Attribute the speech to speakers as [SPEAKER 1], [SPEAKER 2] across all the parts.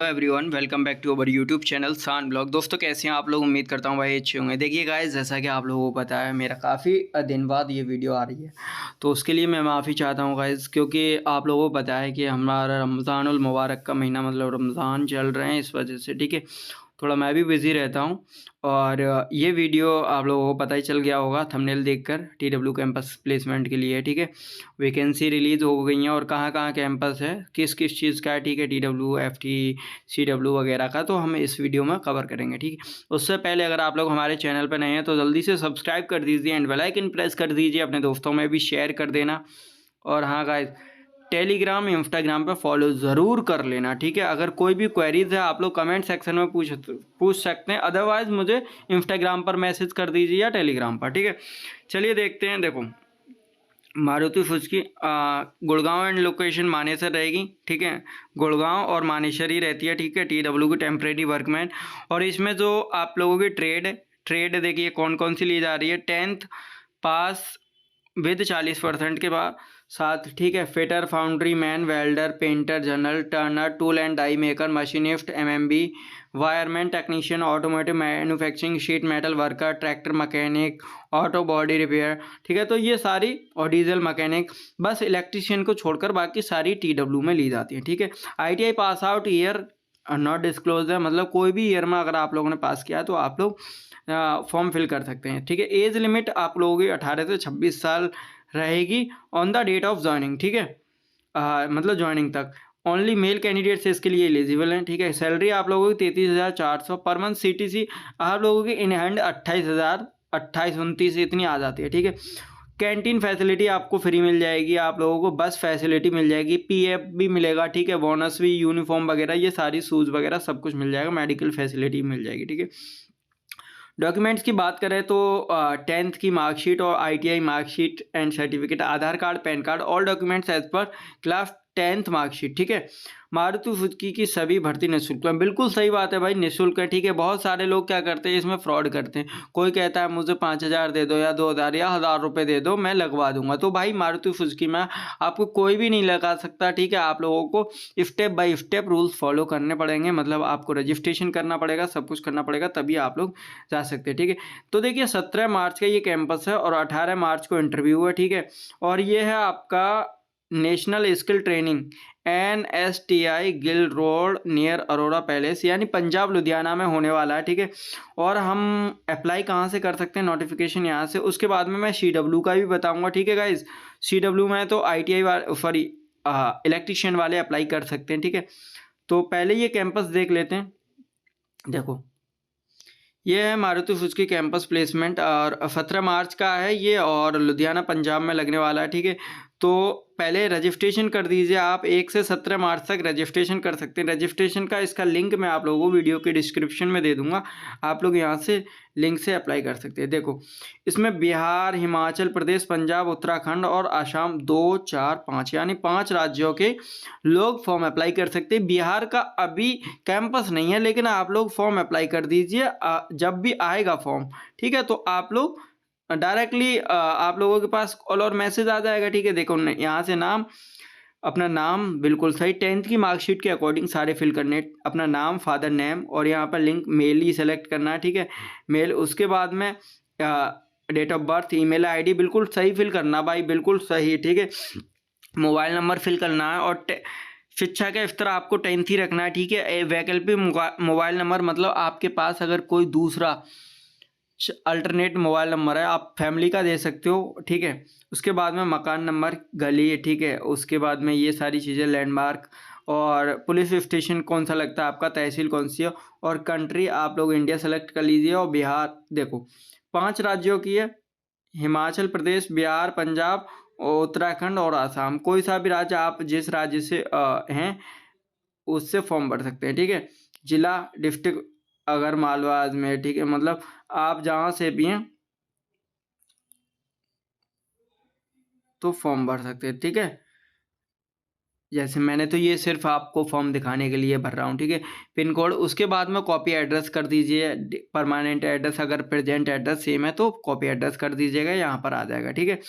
[SPEAKER 1] Everyone, welcome back to our YouTube channel Saan blog. दोस्तों, कैसे हैं आप लोग? उम्मीद करता हूँ भाई अच्छे होंगे। देखिए गाइस, जैसा कि आप लोगों को पता है, मेरा काफ़ी दिन बाद ये वीडियो आ रही है, तो उसके लिए मैं माफ़ी चाहता हूँ गाइस, क्योंकि आप लोगों को पता है कि हमारा रमज़ानुल मुबारक का महीना मतलब रमज़ान चल रहे हैं, इस वजह से ठीक है थोड़ा मैं भी बिज़ी रहता हूँ। और ये वीडियो आप लोगों को पता ही चल गया होगा थंबनेल देखकर, टीडब्ल्यू कैंपस प्लेसमेंट के लिए ठीक है। वैकेंसी रिलीज़ हो गई हैं और कहाँ-कहाँ कैंपस है, किस-किस चीज़ का है ठीक है, टीडब्ल्यू, एफटी, सीडब्ल्यू वगैरह का, तो हम इस वीडियो में कवर करेंगे ठीक है। उससे पहले अगर आप लोग हमारे चैनल पर नए हैं तो जल्दी से सब्सक्राइब कर दीजिए एंड बेल आइकन प्रेस कर दीजिए, अपने दोस्तों में भी शेयर कर देना। और हाँ गाइस, टेलीग्राम, इंस्टाग्राम पे फॉलो ज़रूर कर लेना ठीक है। अगर कोई भी क्वेरीज़ है आप लोग कमेंट सेक्शन में पूछ सकते हैं, अदरवाइज़ मुझे इंस्टाग्राम पर मैसेज कर दीजिए या टेलीग्राम पर ठीक है। चलिए देखते हैं। देखो, Maruti Suzuki Gurgaon and location Manesar रहेगी ठीक है। गुड़गांव और मानेसर ही रहती है ठीक है, टीडब्ल्यू की टेम्परेरी वर्कमैन। और इसमें जो आप लोगों की ट्रेड देखिए कौन कौन सी ली जा रही है। 10th पास विद 40% के बाद साथ ठीक है। Fitter, foundry man, welder, painter, general, turner, tool and die maker, machinist, MMB, wireman, technician, automotive manufacturing, sheet metal worker, tractor mechanic, auto body repair ठीक है। तो ये सारी, और डीजल मैकेनिक, बस इलेक्ट्रीशियन को छोड़कर बाकी सारी टीडब्ल्यू में ली जाती है ठीक है। ITI pass out year not disclose है, मतलब कोई भी ईयर में अगर आप लोगों ने पास किया तो आप लोग फॉर्म फिल कर सकते हैं ठीक है। एज लिमिट आप लोगों की 18 से 26 साल रहेगी on the date of joining ठीक है। मतलब ज्वाइनिंग तक ओनली मेल कैंडिडेट्स इसके लिए एलिजिबल हैं ठीक है। सैलरी आप लोगों की 33,400 पर मंथ। सीटीसी आप लोगों की इन हैंड 28,000, 28-29 इतनी आ जाती है ठीक है। कैंटीन फैसिलिटी आपको फ्री मिल जाएगी, आप लोगों को बस फैसिलिटी मिल जाएगी, पीएफ भी मिलेगा ठीक है, बोनस भी, यूनिफॉर्म वगैरह, ये सारी शूज़ वगैरह सब कुछ मिल जाएगा, मेडिकल फैसिलिटी मिल जाएगी ठीक है। डॉक्यूमेंट्स की बात करें तो 10th की मार्कशीट और ITI marksheet and certificate, Aadhaar card, PAN card, all documents as per class 10th marksheet ठीक है। मारुति सुजुकी की सभी भर्ती निःशुल्क है। बिल्कुल सही बात है भाई, निःशुल्क है ठीक है। बहुत सारे लोग क्या करते हैं, इसमें फ्रॉड करते हैं। कोई कहता है मुझे 5,000 दे दो या 2,000 या 1,000 रुपये दे दो, मैं लगवा दूंगा। तो भाई मारुति सुजुकी में आपको कोई भी नहीं लगा सकता ठीक है। आप लोगों को step by step rules follow करने पड़ेंगे, मतलब आपको रजिस्ट्रेशन करना पड़ेगा, सब कुछ करना पड़ेगा, तभी आप लोग जा सकते हैं ठीक है। तो देखिए 17 मार्च का ये कैंपस है और 18 मार्च को इंटरव्यू है ठीक है। और ये है आपका national skill training, NSTI Gill road near Arora palace, यानी पंजाब लुधियाना में होने वाला है ठीक है। और हम अप्लाई कहाँ से कर सकते हैं, नोटिफिकेशन यहाँ से। उसके बाद में मैं CW का भी बताऊंगा ठीक है गाइज। CW में तो ITI वाले, सॉरी, इलेक्ट्रीशियन वाले अप्लाई कर सकते हैं ठीक है। तो पहले ये कैंपस देख लेते हैं। देखो, ये है मारुति सुजुकी कैंपस प्लेसमेंट और 17 मार्च का है ये, और लुधियाना पंजाब में लगने वाला है ठीक है। तो पहले रजिस्ट्रेशन कर दीजिए आप, 1 से 17 मार्च तक रजिस्ट्रेशन कर सकते हैं। रजिस्ट्रेशन का इसका लिंक मैं आप लोगों को वीडियो के डिस्क्रिप्शन में दे दूंगा, आप लोग यहाँ से लिंक से अप्लाई कर सकते हैं। देखो, इसमें बिहार, हिमाचल प्रदेश, पंजाब, उत्तराखंड और असम 2, 4, 5 यानी 5 राज्यों के लोग फॉर्म अप्लाई कर सकते हैं। बिहार का अभी कैंपस नहीं है, लेकिन आप लोग फॉर्म अप्लाई कर दीजिए, जब भी आएगा फॉर्म ठीक है। तो आप लोग डायरेक्टली आप लोगों के पास कॉल और मैसेज आ जाएगा ठीक है। देखो, यहाँ से नाम, अपना नाम बिल्कुल सही, 10th की मार्कशीट के अकॉर्डिंग सारे फिल करने, अपना नाम, फादर नेम, और यहाँ पर लिंक मेल ही सेलेक्ट करना है ठीक है, मेल। उसके बाद में date of birth, email ID बिल्कुल सही फिल करना भाई, बिल्कुल सही ठीक है। मोबाइल नंबर फिल करना है, और शिक्षा का स्तर आपको 10th ही रखना है ठीक है। वैकल्पिक मोबाइल नंबर, मतलब आपके पास अगर कोई दूसरा अल्टरनेट मोबाइल नंबर है, आप फैमिली का दे सकते हो ठीक है। उसके बाद में मकान नंबर, गली ठीक है। उसके बाद में ये सारी चीज़ें, लैंडमार्क, और पुलिस स्टेशन कौन सा लगता है आपका, तहसील कौन सी है, और कंट्री आप लोग इंडिया सेलेक्ट कर लीजिए। और बिहार, देखो 5 राज्यों की है, हिमाचल प्रदेश, बिहार, पंजाब, उत्तराखंड और आसाम। कोई सा भी राज्य, आप जिस राज्य से हैं उससे फॉर्म भर सकते हैं ठीक है। जिला, डिस्ट्रिक्ट अगर मालवा, अजमेर ठीक है, मतलब आप जहाँ से भी हैं तो फॉर्म भर सकते हैं ठीक है। जैसे मैंने तो ये सिर्फ आपको फॉर्म दिखाने के लिए भर रहा हूँ ठीक है। पिन कोड, उसके बाद में कॉपी एड्रेस कर दीजिए, परमानेंट एड्रेस, अगर प्रेजेंट एड्रेस सेम है तो कॉपी एड्रेस कर दीजिएगा, यहाँ पर आ जाएगा ठीक है।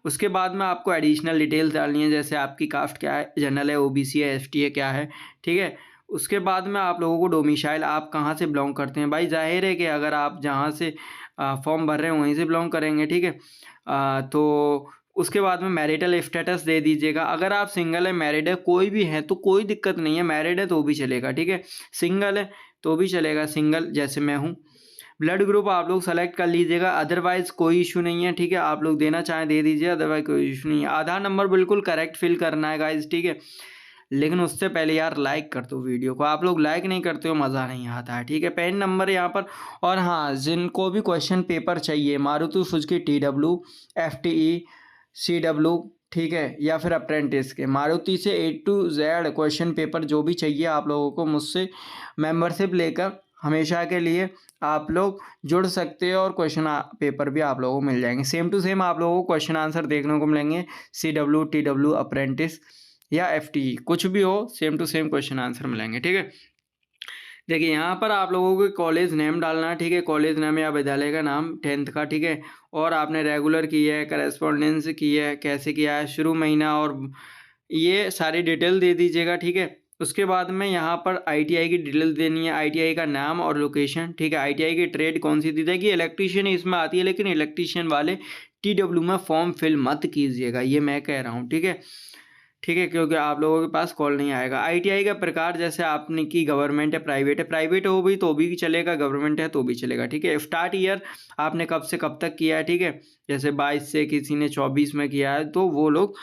[SPEAKER 1] उसके बाद में आपको एडिशनल डिटेल्स डालनी है, जैसे आपकी कास्ट क्या है, जनरल है, OBC है, ST है, क्या है ठीक है। उसके बाद में आप लोगों को डोमिसाइल, आप कहाँ से बिलोंग करते हैं। भाई ज़ाहिर है कि अगर आप जहाँ से फॉर्म भर रहे हैं वहीं से बिलोंग करेंगे, ठीक है। तो उसके बाद में मैरिटल स्टेटस दे दीजिएगा। अगर आप सिंगल है, मैरिड है, कोई भी है तो कोई दिक्कत नहीं है, मैरिड है तो भी चलेगा, ठीक है। सिंगल है तो भी चलेगा, सिंगल जैसे मैं हूँ। ब्लड ग्रुप आप लोग सेलेक्ट कर लीजिएगा, अदरवाइज़ कोई इशू नहीं है, ठीक है। आप लोग देना चाहें दे दीजिए, अदरवाइज़ कोई इशू नहीं है। आधार नंबर बिल्कुल करेक्ट फिल करना है गाइज़, ठीक है। लेकिन उससे पहले यार लाइक कर दो वीडियो को, आप लोग लाइक नहीं करते हो मज़ा नहीं आता है, ठीक है। पैन नंबर यहाँ पर। और हाँ, जिनको भी क्वेश्चन पेपर चाहिए Maruti Suzuki TW, FTE, CW, ठीक है, या फिर अप्रेंटिस के, मारुति से A to Z question paper जो भी चाहिए आप लोगों को मुझसे मेंबरशिप लेकर हमेशा के लिए आप लोग जुड़ सकते हो, और क्वेश्चन पेपर भी आप लोगों को मिल जाएंगे। सेम टू सेम आप लोगों को क्वेश्चन आंसर देखने को मिलेंगे, CW, TW, अप्रेंटिस या FTE, कुछ भी हो same to same question answer मिलेंगे, ठीक है। देखिए यहाँ पर आप लोगों को कॉलेज नेम डालना है, ठीक है। कॉलेज नेम या विद्यालय का नाम 10th का, ठीक है। और आपने रेगुलर किया है, करेस्पॉन्डेंस की है, कैसे किया है, शुरू महीना, और ये सारी डिटेल दे दीजिएगा, ठीक है। उसके बाद में यहाँ पर ITI की डिटेल देनी है, ITI का नाम और लोकेशन, ठीक है। ITI की ट्रेड कौन सी दी जाएगी, इलेक्ट्रीशियन इसमें आती है, लेकिन इलेक्ट्रीशियन वाले TW में फॉर्म फिल मत कीजिएगा, ये मैं कह रहा हूँ, ठीक है। ठीक है, क्योंकि आप लोगों के पास कॉल नहीं आएगा। ITI का प्रकार जैसे आपने की गवर्नमेंट है, प्राइवेट हो भी तो भी चलेगा, गवर्नमेंट है तो भी चलेगा, ठीक है। स्टार्ट ईयर आपने कब से कब तक किया है, ठीक है। जैसे 22 से, किसी ने 24 में किया है, तो वो लोग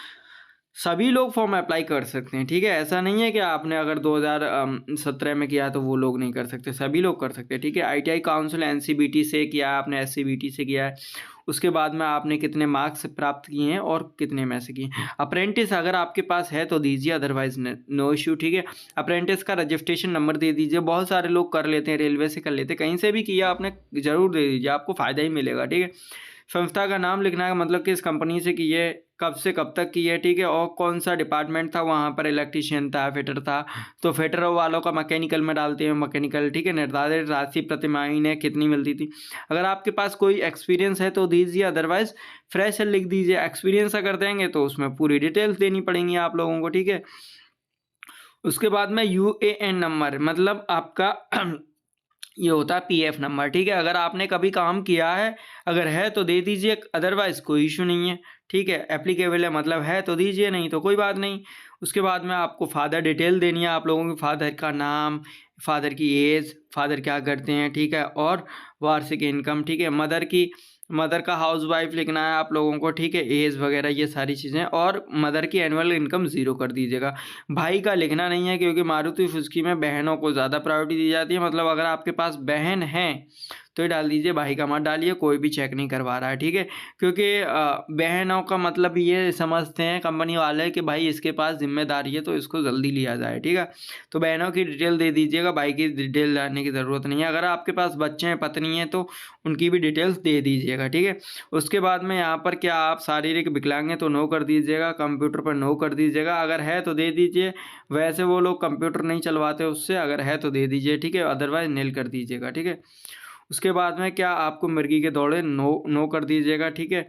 [SPEAKER 1] सभी लोग फॉर्म अप्लाई कर सकते हैं, ठीक है। ऐसा नहीं है कि आपने अगर 2017 में किया तो वो लोग नहीं कर सकते, सभी लोग कर सकते हैं, ठीक है। ITI काउंसिल NCBT से किया है आपने, SCBT से किया है, उसके बाद में आपने कितने मार्क्स प्राप्त किए हैं और कितने में से किए हैं। अप्रेंटिस अगर आपके पास है तो दीजिए, अदरवाइज नो इश्यू, ठीक है। अप्रेंटिस का रजिस्ट्रेशन नंबर दे दीजिए, बहुत सारे लोग कर लेते हैं, रेलवे से कर लेते हैं, कहीं से भी किया आपने ज़रूर दे दीजिए, आपको फ़ायदा ही मिलेगा, ठीक है। संस्था का नाम लिखना है, मतलब किस कंपनी से की है, कब से कब तक की है, ठीक है। और कौन सा डिपार्टमेंट था वहाँ पर, इलेक्ट्रीशियन था, फिटर था, तो फिटर वालों का मैकेनिकल में डालते हैं मैकेनिकल, ठीक है। निर्धारित राशि प्रति महीने कितनी मिलती थी। अगर आपके पास कोई एक्सपीरियंस है तो दीजिए, अदरवाइज फ्रेशर लिख दीजिए। एक्सपीरियंस अगर देंगे तो उसमें पूरी डिटेल्स देनी पड़ेंगी आप लोगों को, ठीक है। उसके बाद में UAN नंबर, मतलब आपका ये होता है PF नंबर, ठीक है। अगर आपने कभी काम किया है, अगर है तो दे दीजिए, अदरवाइज़ कोई इशू नहीं है, ठीक है। एप्लीकेबल है, मतलब है तो दीजिए, नहीं तो कोई बात नहीं। उसके बाद में आपको फादर डिटेल देनी है, आप लोगों के फादर का नाम, फादर की एज, फादर क्या करते हैं, ठीक है, और वार्षिक इनकम, ठीक है। मदर का हाउसवाइफ लिखना है आप लोगों को, ठीक है, एज वगैरह ये सारी चीज़ें, और मदर की एनुअल इनकम 0 कर दीजिएगा। भाई का लिखना नहीं है, क्योंकि मारुति सुजुकी में बहनों को ज़्यादा प्रायोरिटी दी जाती है, मतलब अगर आपके पास बहन है तो ही डाल दीजिए, भाई का मत डालिए, कोई भी चेक नहीं करवा रहा है, ठीक है। क्योंकि बहनों का मतलब ये समझते हैं कंपनी वाले कि भाई इसके पास जिम्मेदारी है तो इसको जल्दी लिया जाए, ठीक है। तो बहनों की डिटेल दे दीजिएगा, भाई की डिटेल डालने की ज़रूरत नहीं है। अगर आपके पास बच्चे हैं, पत्नी है, तो उनकी भी डिटेल्स दे दीजिएगा, ठीक है। उसके बाद में यहाँ पर क्या आप शारीरिक विकलांग हैं तो नो कर दीजिएगा, कंप्यूटर पर नो कर दीजिएगा, अगर है तो दे दीजिए। वैसे वो लोग कंप्यूटर नहीं चलवाते उससे, अगर है तो दे दीजिए, ठीक है, अदरवाइज नील कर दीजिएगा, ठीक है। उसके बाद में क्या आपको मिर्गी के दौड़े, नो कर दीजिएगा, ठीक है।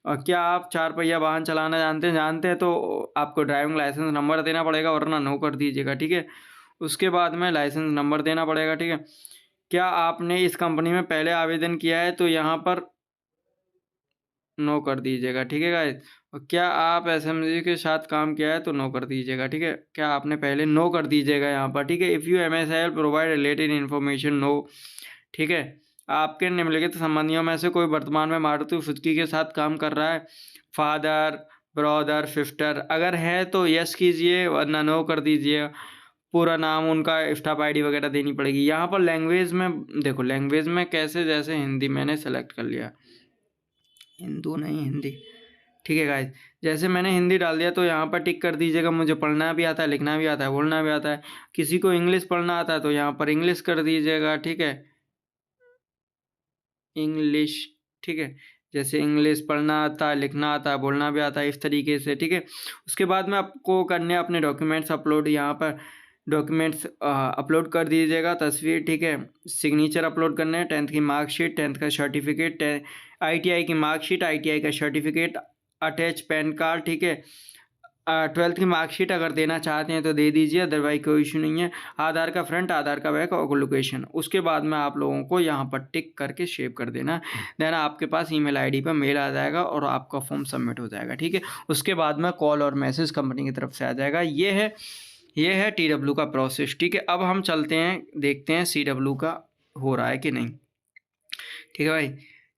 [SPEAKER 1] और क्या आप 4 पहिया वाहन चलाना जानते हैं तो आपको ड्राइविंग लाइसेंस नंबर देना पड़ेगा, वरना नो कर दीजिएगा, ठीक है। उसके बाद में लाइसेंस नंबर देना पड़ेगा, ठीक है। क्या आपने इस कंपनी में पहले आवेदन किया है तो यहाँ पर नो कर दीजिएगा, ठीक है गाइस। और क्या आप SMG के साथ काम किया है तो नो कर दीजिएगा, ठीक है। क्या आपने पहले नो कर दीजिएगा यहाँ पर, ठीक है। If you MSIL provide related information, no, ठीक है। आपके निम्नलिखित संबंधियों में से कोई वर्तमान में मारुति सुजुकी के साथ काम कर रहा है, फादर, ब्रदर, सिस्टर, अगर है तो यस कीजिए, वरना नो कर दीजिए। पूरा नाम, उनका स्टाफ ID वगैरह देनी पड़ेगी। यहाँ पर लैंग्वेज में देखो, लैंग्वेज में कैसे, जैसे हिंदी मैंने सेलेक्ट कर लिया, हिंदू नहीं हिंदी, ठीक है गाइस। जैसे मैंने हिंदी डाल दिया तो यहाँ पर टिक कर दीजिएगा। मुझे पढ़ना भी आता है, लिखना भी आता है, बोलना भी आता है। किसी को इंग्लिश पढ़ना आता है तो यहाँ पर इंग्लिश कर दीजिएगा, ठीक है, इंग्लिश, ठीक है। जैसे इंग्लिश पढ़ना आता है, लिखना आता है, बोलना भी आता है, इस तरीके से, ठीक है। उसके बाद में आपको करने हैं अपने डॉक्यूमेंट्स अपलोड, यहाँ पर डॉक्यूमेंट्स अपलोड कर दीजिएगा, तस्वीर, ठीक है। सिग्नेचर अपलोड करने हैं, 10th की मार्कशीट, 10th का सर्टिफिकेट, ITI की मार्कशीट, ITI का सर्टिफिकेट, अटैच पैन कार्ड, ठीक है। 12th की मार्कशीट अगर देना चाहते हैं तो दे दीजिए, अदरवाइज कोई इशू नहीं है। आधार का फ्रंट, आधार का बैक और लोकेशन। उसके बाद में आप लोगों को यहाँ पर टिक करके सेव कर देना। देन आपके पास ईमेल आईडी पर मेल आ जाएगा और आपका फॉर्म सबमिट हो जाएगा, ठीक है। उसके बाद में कॉल और मैसेज कंपनी की तरफ से आ जाएगा। ये है TW का प्रोसेस, ठीक है। अब हम चलते हैं, देखते हैं CW का हो रहा है कि नहीं, ठीक है भाई।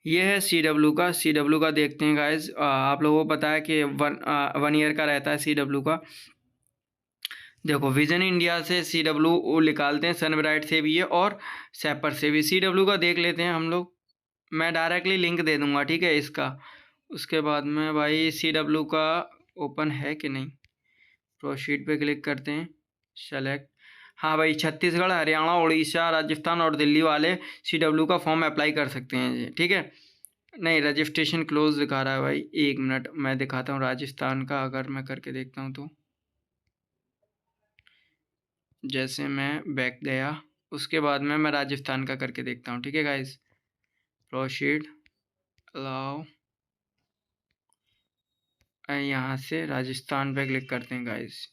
[SPEAKER 1] ये है CW का देखते हैं गाइज। आप लोगों को पता है कि 1 ईयर का रहता है CW का। देखो विजन इंडिया से CW निकालते हैं, सनब्राइट से भी है और सेपर से भी। CW का देख लेते हैं हम लोग। मैं डायरेक्टली लिंक दे दूंगा, ठीक है, इसका। उसके बाद में भाई CW का ओपन है कि नहीं, प्रोसीड पे क्लिक करते हैं, सेलेक्ट। हाँ भाई, छत्तीसगढ़, हरियाणा, उड़ीसा, राजस्थान और दिल्ली वाले CW का फॉर्म अप्लाई कर सकते हैं जी, ठीक है। नहीं, रजिस्ट्रेशन क्लोज दिखा रहा है भाई। 1 मिनट मैं दिखाता हूँ राजस्थान का, अगर मैं करके देखता हूँ तो। जैसे मैं बैक गया, उसके बाद में मैं राजस्थान का करके देखता हूँ, ठीक है गाइस। प्रोसीड, अलाउ, यहाँ से राजस्थान पे क्लिक करते हैं गाइस।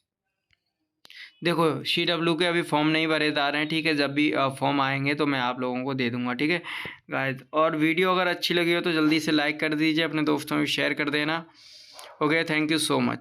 [SPEAKER 1] देखो CW के अभी फॉर्म नहीं भरे जा रहे हैं, ठीक है। जब भी फॉर्म आएंगे तो मैं आप लोगों को दे दूंगा, ठीक है गाइस। और वीडियो अगर अच्छी लगी हो तो जल्दी से लाइक कर दीजिए, अपने दोस्तों में शेयर कर देना। Okay, thank you so much.